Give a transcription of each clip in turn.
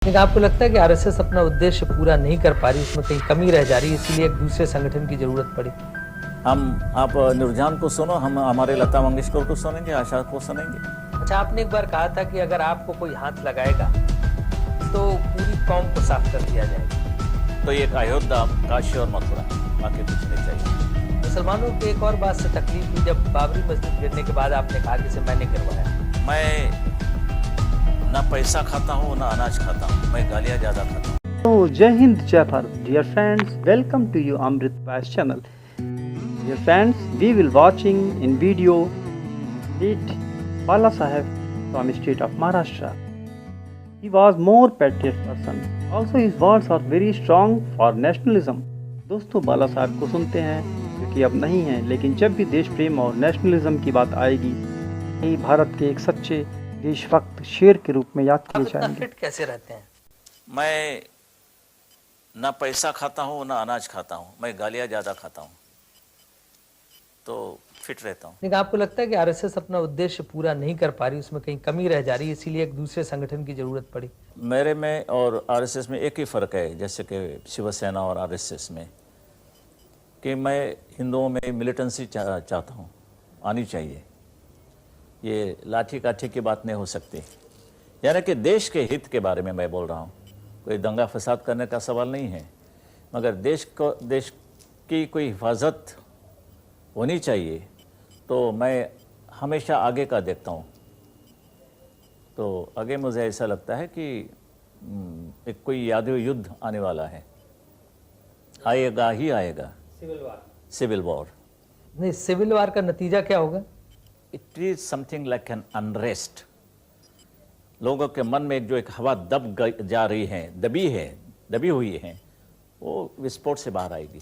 लेकिन आपको लगता है कि आरएसएस अपना उद्देश्य पूरा नहीं कर पा रही, उसमें कहीं कमी रह जा रही है, इसीलिए एक दूसरे संगठन की जरूरत पड़ी? आप नूरजहान को सुनो, हम हमारे लता मंगेशकर को सुनेंगे, आशा को सुनेंगे। अच्छा, आपने एक बार कहा था कि अगर आपको कोई हाथ लगाएगा तो पूरी कौम को साफ कर दिया जाएगा। तो ये अयोध्या, काशी और मथुरा, बाकी कुछ नहीं चाहिए। मुसलमानों की एक और बात से तकलीफ हुई जब बाबरी मस्जिद गिरने के बाद आपने कहा कि इसे मैंने गिरवाया। मैं ना पैसा खाता हूँ ना अनाज खाता हूँ, मैं गालियाँ ज़्यादा खाता हूँ। So, Jai Hind, Jai Bharat. Dear friends, welcome to you Amrit Pais channel. Dear friends, we will watching in video late Bala Saheb from state of Maharashtra. He was more patriot person. Also his words are very strong for nationalism. दोस्तों, बाला साहब को सुनते हैं क्योंकि अब नहीं हैं, लेकिन जब भी देश प्रेम और नेशनलिज्म की बात आएगी, ये भारत के एक सच्चे देशभक्त शेर के रूप में याद किए जाएंगे। फिट कैसे रहते हैं? मैं ना पैसा खाता हूँ ना अनाज खाता हूँ, मैं गालियाँ ज़्यादा खाता हूँ, तो फिट रहता हूँ। लेकिन आपको लगता है कि आरएसएस अपना उद्देश्य पूरा नहीं कर पा रही, उसमें कहीं कमी रह जा रही है, इसीलिए एक दूसरे संगठन की जरूरत पड़ी? मेरे में और आरएसएस में एक ही फ़र्क है, जैसे कि शिवसेना और आरएसएस में, कि मैं हिंदुओं में मिलिटेंसी चाहता हूँ, आनी चाहिए। ये लाठी काठी की बात नहीं हो सकती। यानी कि देश के हित के बारे में मैं बोल रहा हूँ, कोई दंगा फसाद करने का सवाल नहीं है, मगर देश की कोई हिफाजत होनी चाहिए, तो मैं हमेशा आगे का देखता हूँ। तो आगे मुझे ऐसा लगता है कि एक कोई यादव युद्ध आने वाला है, आएगा ही आएगा, सिविल वॉर। नहीं, सिविल वार का नतीजा क्या होगा? It is something like an unrest. लोगों के मन में जो एक हवा जा रही है, दबी हुई है, वो विस्फोट से बाहर आएगी।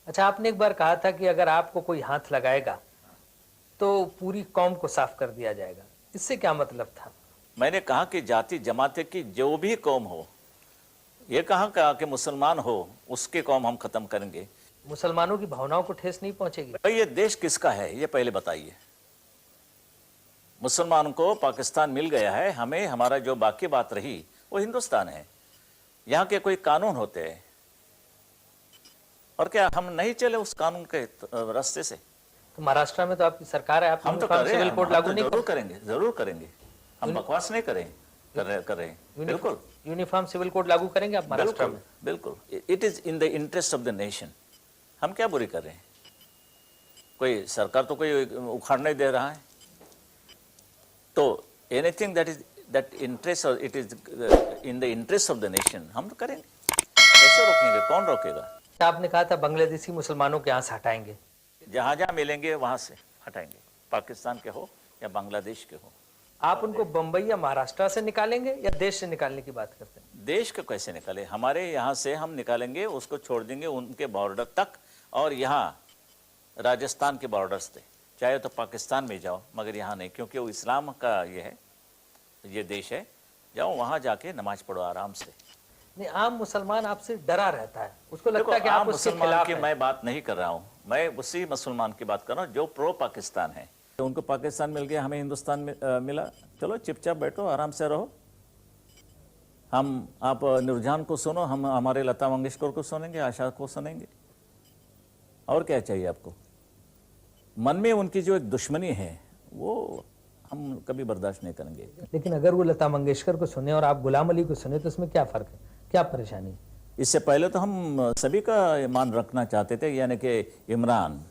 अच्छा, आपने एक बार कहा था कि अगर आपको कोई हाथ लगाएगा तो पूरी कौम को साफ कर दिया जाएगा, इससे क्या मतलब था? मैंने कहा कि जाति जमाते की जो भी कौम हो, ये कहा कि मुसलमान हो उसके कौम हम खत्म करेंगे। मुसलमानों की भावनाओं को ठेस नहीं पहुंचेगी? भाई, ये देश किसका है ये पहले बताइए। मुसलमान को पाकिस्तान मिल गया है, हमें हमारा जो बाकी बात रही वो हिंदुस्तान है। यहाँ के कोई कानून होते हैं, और क्या हम नहीं चले उस कानून के रास्ते से? तो महाराष्ट्र में तो आपकी सरकार है, आप हम तो यूनिफॉर्म सिविल कोड लागू नहीं जरूर करेंगे। हम बकवास नहीं कर रहे हैं। बिल्कुल यूनिफॉर्म सिविल कोड लागू करेंगे आप महाराष्ट्र में? बिल्कुल। It is in the interest of the nation. हम क्या बुरी कर रहे हैं? कोई सरकार तो कोई उखाड़ नहीं दे रहा है, तो anything that interest, it is in the interest of the nation, हम तो करेंगे। कैसे रोकेंगे? कौन रोकेगा? आपने कहा था बांग्लादेशी मुसलमानों के यहाँ से हटाएंगे। जहां जहां मिलेंगे वहां से हटाएंगे, पाकिस्तान के हो या बांग्लादेश के हो। आप उनको बंबई या महाराष्ट्र से निकालेंगे या देश से निकालने की बात करते हैं? देश को कैसे निकाले? हमारे यहाँ से हम निकालेंगे, उसको छोड़ देंगे उनके बॉर्डर तक, और यहाँ राजस्थान के बॉर्डर्स थे, चाहे तो पाकिस्तान में जाओ, मगर यहाँ नहीं, क्योंकि वो इस्लाम का ये देश है। जाओ वहाँ जाके नमाज पढ़ो आराम से। नहीं, आम मुसलमान आपसे डरा रहता है, उसको लगता है कि आम आप उसके मुसलमान खिलाफ की हैं। मैं बात नहीं कर रहा हूँ, मैं उसी मुसलमान की बात कर रहा हूँ जो प्रो पाकिस्तान है। तो उनको पाकिस्तान मिल गया, हमें हिंदुस्तान में मिला, चलो चुपचाप बैठो, आराम से रहो। आप नूरजहान को सुनो, हम हमारे लता मंगेशकर को सुनेंगे, आशा को सुनेंगे, और क्या चाहिए आपको? मन में उनकी जो एक दुश्मनी है वो हम कभी बर्दाश्त नहीं करेंगे। लेकिन अगर वो लता मंगेशकर को सुने और आप गुलाम अली को सुने तो इसमें क्या फर्क है, क्या परेशानी है? इससे पहले तो हम सभी का मान रखना चाहते थे, यानी कि इमरान,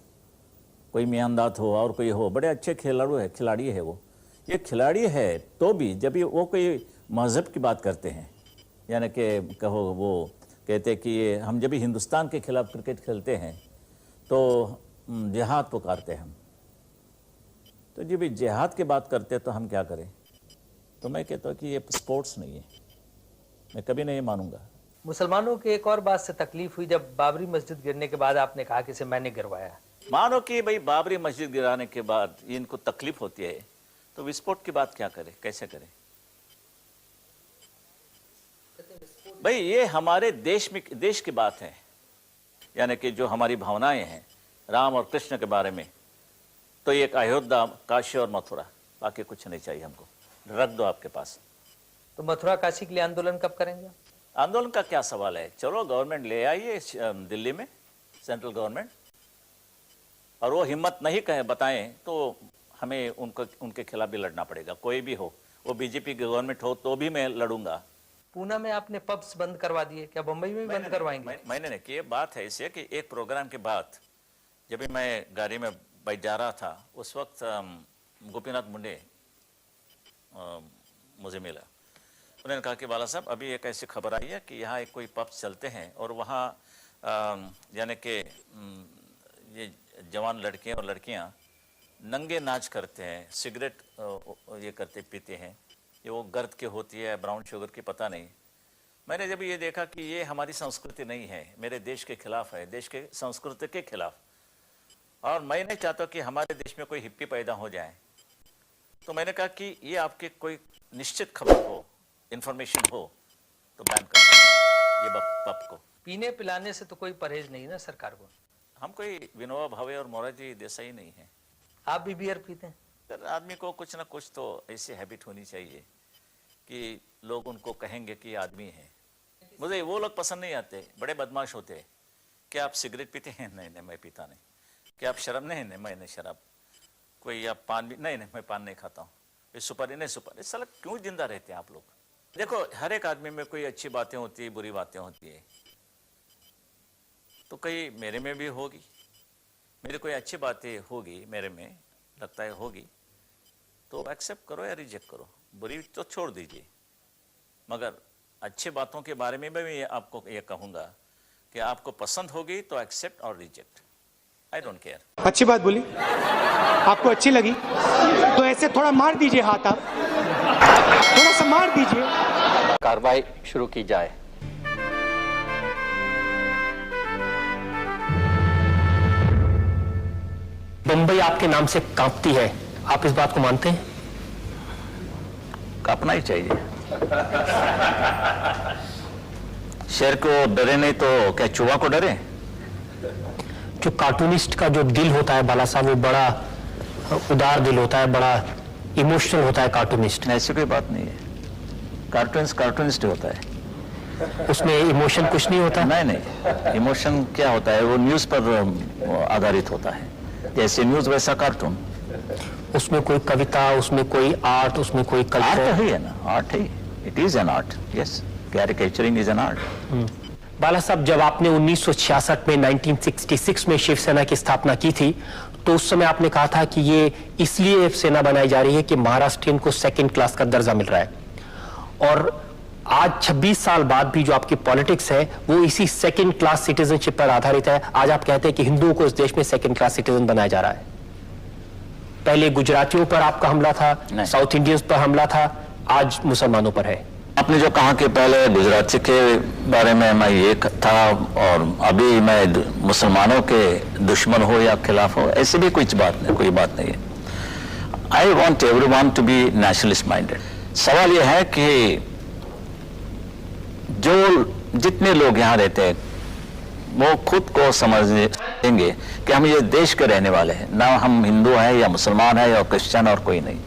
कोई मियांदाद हो और कोई हो, बड़े अच्छे खिलाड़ी है वो। ये खिलाड़ी है तो भी जब वो कोई मज़हब की बात करते हैं, यानी कि कहो वो कहते कि ये हम जब भी हिंदुस्तान के खिलाफ क्रिकेट खेलते हैं तो जिहाद पुकारते हैं हम, तो जब भी जिहाद की बात करते हैं तो हम क्या करें? तो मैं कहता हूँ कि ये स्पोर्ट्स नहीं है, मैं कभी नहीं मानूंगा। मुसलमानों की एक और बात से तकलीफ हुई जब बाबरी मस्जिद गिरने के बाद आपने कहा कि इसे मैंने गिरवाया। मानो कि भाई बाबरी मस्जिद गिराने के बाद इनको तकलीफ होती है, तो विस्फोट की बात क्या करें, कैसे करें? भाई ये हमारे देश की बात है, यानी कि जो हमारी भावनाएं हैं राम और कृष्ण के बारे में, तो ये एक अयोध्या, काशी और मथुरा, बाकी कुछ नहीं चाहिए हमको। रख दो आपके पास। तो मथुरा काशी के लिए आंदोलन कब करेंगे? आंदोलन का क्या सवाल है? चलो गवर्नमेंट ले आइए दिल्ली में, सेंट्रल गवर्नमेंट, और वो हिम्मत नहीं कहे बताएं तो हमें उनके खिलाफ भी लड़ना पड़ेगा, कोई भी हो, वो बीजेपी की गवर्नमेंट हो तो भी मैं लड़ूंगा। पूना में आपने पब्स बंद करवा दिए, क्या बंबई में भी बंद करवाएंगे? मैंने नहीं किया। बात है ऐसे कि एक प्रोग्राम के बाद जब भी मैं गाड़ी में बैठ जा रहा था, उस वक्त गोपीनाथ मुंडे मुझे मिला। उन्होंने कहा कि बाला साहब, अभी एक ऐसी खबर आई है कि यहाँ एक कोई पब्स चलते हैं और वहाँ यानी कि ये जवान लड़के और लड़कियाँ नंगे नाच करते हैं, सिगरेट ये करते पीते हैं, ये वो गर्द की होती है, ब्राउन शुगर की, पता नहीं। मैंने जब ये देखा कि ये हमारी संस्कृति नहीं है, मेरे देश के खिलाफ है, देश के संस्कृति के खिलाफ, और मैं नहीं चाहता कि हमारे देश में कोई हिप्पी पैदा हो जाए। तो मैंने कहा कि ये आपके कोई निश्चित खबर हो, इंफॉर्मेशन हो तो बैन कर ये पब को। पीने पिलाने से तो कोई परहेज नहीं ना सरकार को। हम कोई विनोबा भावे और मोरारजी देसाई नहीं है। आप भी बियर पीते हैं? सर, आदमी को कुछ ना कुछ तो ऐसी हैबिट होनी चाहिए कि लोग उनको कहेंगे कि आदमी है। मुझे वो लोग पसंद नहीं आते, बड़े बदमाश होते हैं। क्या आप सिगरेट पीते हैं? नहीं नहीं, मैं पीता नहीं। क्या आप शराब? नहीं नहीं, मैं नहीं शराब। कोई आप पान भी? नहीं नहीं, मैं पान नहीं खाता हूँ। सुपारी? नहीं सुपारी। साला क्यों जिंदा रहते हैं आप लोग? देखो, हर एक आदमी में कोई अच्छी बातें होती है, बुरी बातें होती है, तो कहीं मेरे में भी होगी। मेरी कोई अच्छी बातें होगी, मेरे में लगता है होगी, तो एक्सेप्ट करो या रिजेक्ट करो, बुरी तो छोड़ दीजिए। मगर अच्छी बातों के बारे में भी मैं आपको ये कहूँगा कि आपको पसंद होगी तो एक्सेप्ट और रिजेक्ट, आई डोंट केयर। अच्छी बात बोली, आपको अच्छी लगी तो ऐसे थोड़ा मार दीजिए हाथ, आप थोड़ा सा मार दीजिए। कार्रवाई शुरू की जाए। मुंबई आपके नाम से कांपती है, आप इस बात को मानते हैं? कांपना ही चाहिए। शेर को डरे नहीं तो क्या चूहा को डरे? जो कार्टूनिस्ट का जो दिल होता है बाला साहब, वो बड़ा उदार दिल होता है, बड़ा इमोशनल होता है कार्टूनिस्ट। ऐसी कोई बात नहीं है, कार्टूनिस्ट होता है, उसमें इमोशन कुछ नहीं होता? नहीं नहीं, इमोशन क्या होता है, वो न्यूज़ पर आधारित होता है, जैसे न्यूज़ वैसा कार्टून। उसमें कोई कविता, उसमें कोई आर्ट, उसमें कोई आर्ट कल्चर ही है ना, आर्ट ही, it is an art, yes, caricaturing is an art. Bala sahab, जब आपने 1966 में 1966 में शिवसेना की स्थापना की थी, तो उस समय आपने कहा था कि ये इसलिए सेना बनाई जा रही है कि महाराष्ट्रियन को सेकंड क्लास का दर्जा मिल रहा है, और आज 26 साल बाद भी जो आपकी पॉलिटिक्स है वो इसी सेकंड क्लास सिटीजनशिप पर आधारित है। आज आप कहते हैं कि हिंदुओं को इस देश में सेकंड क्लास सिटीजन बनाया जा रहा है। पहले गुजरातियों पर आपका हमला था, साउथ इंडियंस पर हमला था, आज मुसलमानों पर है। आपने जो कहा कि पहले गुजराती के बारे में मैं ये था और अभी मैं मुसलमानों के दुश्मन हो या खिलाफ हो, ऐसी भी कोई बात नहीं है। I want everyone to be nationalist minded. सवाल यह है कि जो जितने लोग यहाँ रहते हैं वो खुद को समझेंगे कि हम ये देश के रहने वाले हैं, ना हम हिंदू हैं या मुसलमान हैं या क्रिश्चियन और कोई नहीं।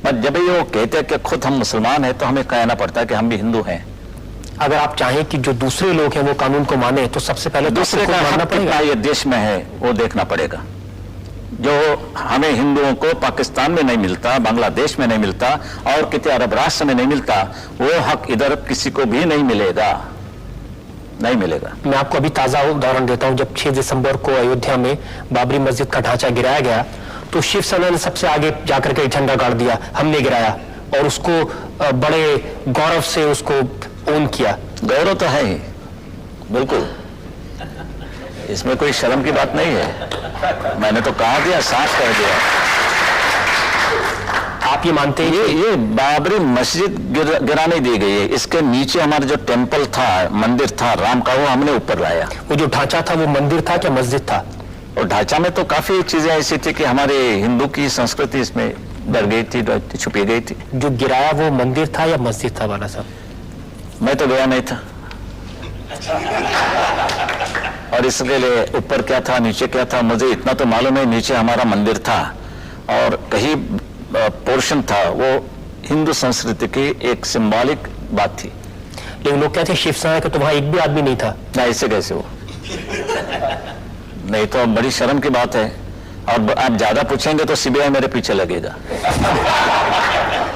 बट जब ये वो कहते हैं कि खुद हम मुसलमान हैं तो हमें कहना पड़ता है कि हम भी हिंदू हैं। अगर आप चाहें कि जो दूसरे लोग हैं वो कानून को माने तो सबसे पहले दूसरे का मानना हक कितना ये देश में है वो देखना पड़ेगा। जो हमें हिंदुओं को पाकिस्तान में नहीं मिलता, बांग्लादेश में नहीं मिलता और किसी अरब राष्ट्र में नहीं मिलता, वो हक इधर किसी को भी नहीं मिलेगा, नहीं मिलेगा। मैं आपको अभी ताजा उदाहरण देता हूं। जब 6 दिसंबर को अयोध्या में बाबरी मस्जिद का ढांचा गिराया गया तो शिवसेना ने सबसे आगे जाकर के झंडा गाड़ दिया, हमने गिराया, और उसको बड़े गौरव से उसको ओन किया। गौरव तो है ही, बिल्कुल, इसमें कोई शर्म की बात नहीं है। मैंने तो कहा दिया, साफ कह दिया। आप ये मानते हैं ये बाबरी मस्जिद गिराने दी गई है, इसके नीचे हमारा जो टेम्पल था, मंदिर था राम का, वो हमने ऊपर लाया। वो जो ढांचा था वो मंदिर था क्या मस्जिद था? और ढांचा में तो काफी चीजें ऐसी थी कि हमारे हिंदू की संस्कृति इसमें डर गई थी, छुपी गई थी। जो गिराया वो मंदिर था या मस्जिद था बाला साहब? मैं तो गया नहीं था, और इसके लिए ऊपर क्या था नीचे क्या था मुझे इतना तो मालूम है। नीचे हमारा मंदिर था और कहीं पोर्शन था वो हिंदू संस्कृति की एक सिंबॉलिक बात थी। लेकिन लोग कहते हैं शिवसेना का तो वहां एक भी आदमी नहीं था। ना ऐसे कैसे हो, नहीं तो बड़ी शर्म की बात है। और आप ज्यादा पूछेंगे तो सीबीआई मेरे पीछे लगेगा।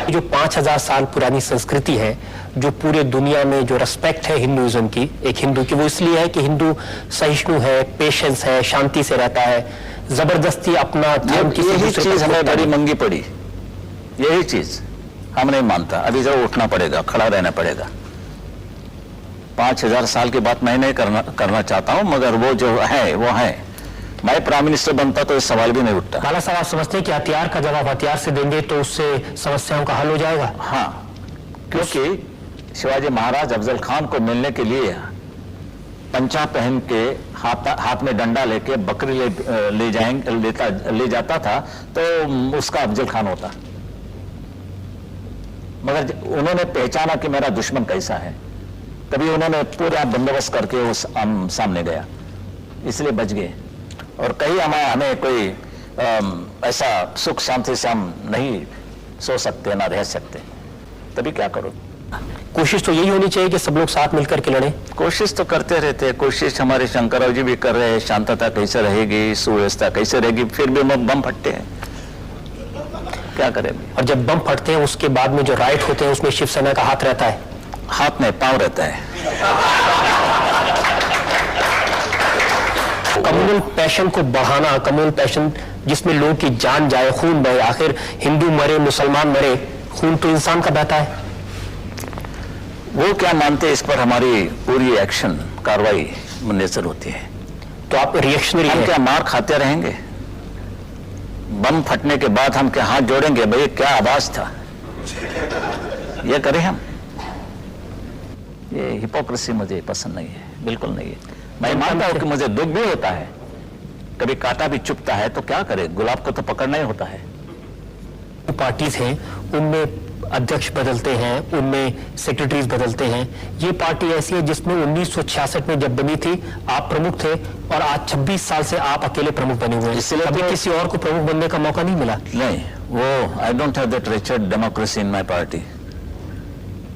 जो 5000 साल पुरानी संस्कृति है, जो पूरे दुनिया में जो रेस्पेक्ट है हिंदुइज्म की, एक हिंदू की, वो इसलिए है कि हिंदू सहिष्णु है, पेशेंस है, शांति से रहता है, जबरदस्ती अपना धर्म की यही चीज हमें बड़ी महंगी पड़ी। यही चीज हम नहीं मानता। अभी जब उठना पड़ेगा, खड़ा रहना पड़ेगा। 5000 साल की बात मैं नहीं करना चाहता हूं, मगर वो जो है वो है। मैं प्राइम मिनिस्टर बनता तो इस सवाल भी नहीं उठता। बाला साहब, आप समझते हैं कि हथियार का जवाब हथियार से देंगे तो उससे समस्याओं का हल हो जाएगा? हाँ, क्योंकि शिवाजी महाराज अफजल खान को मिलने के लिए पंचा पहन के हाथ में डंडा लेके बकरी ले जाता था तो उसका अफजल खान होता। मगर उन्होंने पहचाना कि मेरा दुश्मन कैसा है, तभी उन्होंने पूरा बंदोबस्त करके उस सामने गया, इसलिए बच गए। और कहीं हमें कोई ऐसा सुख शांति से हम नहीं सो सकते, ना रह सकते, तभी क्या करो। कोशिश तो यही होनी चाहिए कि सब लोग साथ मिलकर के लड़ें। कोशिश तो करते रहते हैं, कोशिश हमारे शंकरराव जी भी कर रहे हैं। शांतता कैसे रहेगी, सुव्यवस्था कैसे रहेगी, फिर भी बम फटते हैं, क्या करें। और जब बम फटते हैं उसके बाद में जो राइट होते हैं उसमें शिवसेना का हाथ रहता है? हाथ में पांव रहता है। कम्युनल पैशन को बढ़ाना, कम्युनल पैशन जिसमें लोगों की जान जाए, खून बहे, आखिर हिंदू मरे, मुसलमान मरे, खून तो इंसान का बहता है। वो क्या मानते हैं, इस पर हमारी पूरी एक्शन कार्रवाई मुनसर होती है। तो आप रिएक्शनरी हम हैं। क्या मार खाते रहेंगे? बम फटने के बाद हम क्या हाथ जोड़ेंगे, भाई क्या आवाज था, ये करें हम? ये हिपोक्रेसी मुझे पसंद नहीं है, बिल्कुल नहीं है। मैं मानता हूं कि मुझे दुख भी होता है, कभी कांटा भी चुभता है, तो क्या करे, गुलाब को तो पकड़ना ही होता है। पार्टीज हैं, उनमें अध्यक्ष बदलते हैं, उनमें सेक्रेटरीज बदलते हैं। ये पार्टी ऐसी है जिसमें 1966 में जब बनी थी आप प्रमुख थे, और आज 26 साल से आप अकेले प्रमुख बने हुए हैं। इसलिए अभी तो किसी और को प्रमुख बनने का मौका नहीं मिला। नहीं, वो I don't have that Richard democracy in my party.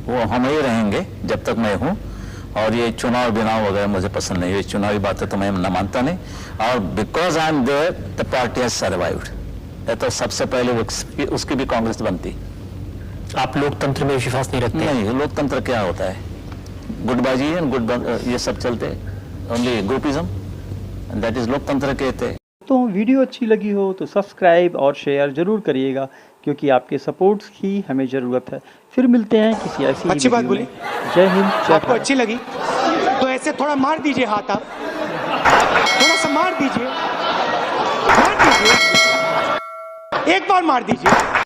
वो हम ही रहेंगे जब तक मैं हूं। और ये चुनाव बिनाव वगैरह मुझे पसंद नहीं है, चुनावी बातें तो मैं न मानता नहीं। और because I am there the party has survived. तो सबसे पहले उसकी भी कांग्रेस बनती। आप लोकतंत्र में विश्वास नहीं रखते? नहीं, लोकतंत्र क्या होता है? गुटबाजी एंड ये सब चलते, only groupism, and that is लोकतंत्र कहते हैं। तो वीडियो अच्छी लगी हो तो सब्सक्राइब और शेयर ज़रूर करिएगा, क्योंकि आपके सपोर्ट्स की हमें ज़रूरत है। फिर मिलते हैं किसी ऐसी अच्छी बात वीडियो बोली। में। जय हिंद, जय आपको भारत। अच्छी लगी तो ऐसे थोड़ा मार दीजिए हाथ, आप थोड़ा सा मार दीजिए, एक बार मार दीजिए।